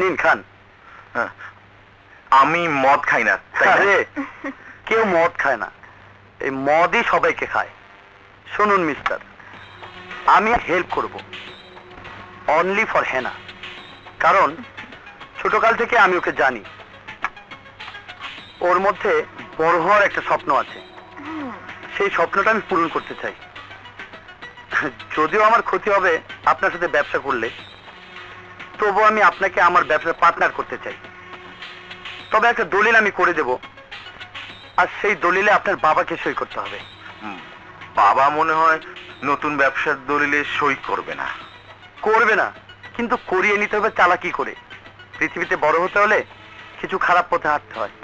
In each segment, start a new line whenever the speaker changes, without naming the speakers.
নিন খান।
আমি মদ খাই না।
আরে কেউ মদ খায় না, এই মদই সবাইকে খায়। শুনুন মিস্টার, আমি হেল্প করব অনলি ফর হেনা, কারণ ছোটকাল থেকে আমি ওকে জানি। ওর মধ্যে বড় হওয়ার একটা স্বপ্ন আছে, সেই স্বপ্নটা আমি পূরণ করতে চাই। যদিও আমার ক্ষতি হবে আপনার সাথে ব্যবসা করলে, তবু আমি আপনাকে আমার ব্যবসার পার্টনার করতে চাই। তবে একটা দলিল আমি করে দেব, আর সেই দলিলে আপনার বাবাকে সই করতে হবে।
বাবা মনে হয় নতুন ব্যবসার দলিলে সই করবে না।
করবে না, কিন্তু করিয়ে নিতে হবে চালাকি করে। পৃথিবীতে বড় হতে হলে কিছু খারাপ পথে হাঁটতে হয়,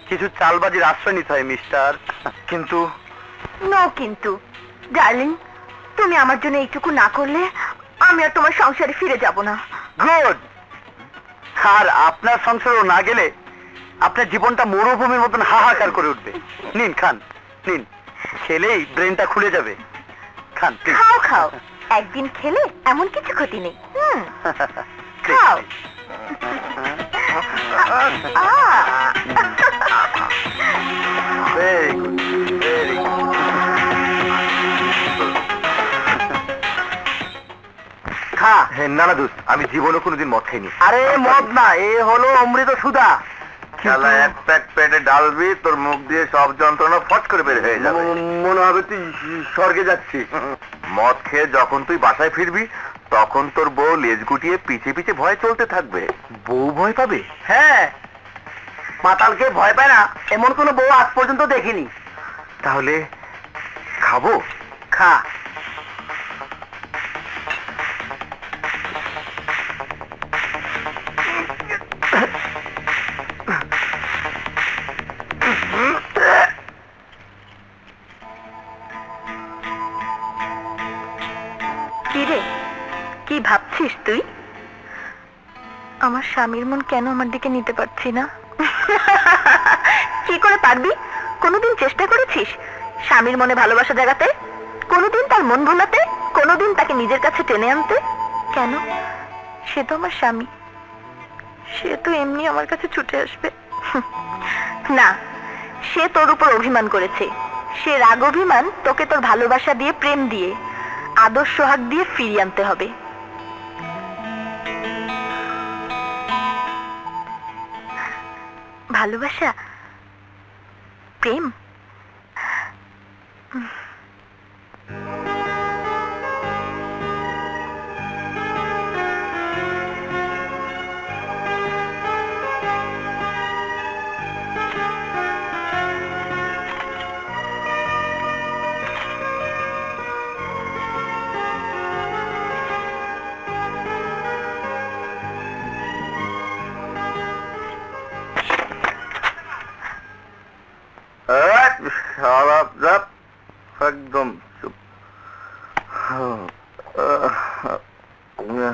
কিছু চালবাজির আশ্রয় নিতে হয় মিস্টার।
কিন্তু
নো কিন্তু ডার্লিং, তুমি আমার জন্য এইটুকু না করলে আমি আর তোমার সংসারে ফিরে যাব না।
গুড। আর আপনার সংসারও না গেলে আপনার জীবনটা মরুভূমির মতন হাহাকার করে উঠবে। নিন খান, নিন, খেলেই ব্রেনটা খুলে যাবে। খান please।
খাও খাও, একদিন খেলে এমন কিছু ক্ষতি নেই। খাও।
Very good, very good. খা।
না না দোস্ত, আমি জীবনে কোনোদিন মদ খাইনি।
আরে মদ না, এ হলো অমৃত সুধা।
খেলা এক প্যাক পেটে ডালবি, তোর মুখ দিয়ে সব যন্ত্রণা ফট করে বের হয়ে যাবে।
মনে হবে তুই স্বর্গে যাচ্ছিস।
মদ খেয়ে যখন তুই বাসায় ফিরবি, তখন তোর বউ লেজ গুটিয়ে পিছে পিছে ভয় চলতে থাকবে। বউ ভয় পাবে?
হ্যাঁ, মাতালকে ভয় পায় না এমন কোনো বউ আজ পর্যন্ত দেখিনি।
তাহলে খাবো?
খা।
কি রে, কি ভাবছিস তুই? আমার স্বামীর মন কেন আমার দিকে নিতে পারছি না? কি করে পারবি? কোনোদিন চেষ্টা করেছিস স্বামীর মনে ভালোবাসা জাগাতে? কোনোদিন তার মন ভোলাতে? কোনোদিন তাকে নিজের কাছে টেনে আনতে? কেন? সে তো আমার স্বামী, সে তো এমনি আমার কাছে ছুটে আসবে। না, সে তোর উপর অভিমান করেছে। সে রাগ অভিমান তোকে তোর ভালোবাসা দিয়ে, প্রেম দিয়ে, আদর সোহাগ দিয়ে ফিরিয়ে আনতে হবে। ভালোবাসা, প্রেম,
একদম চুপ। না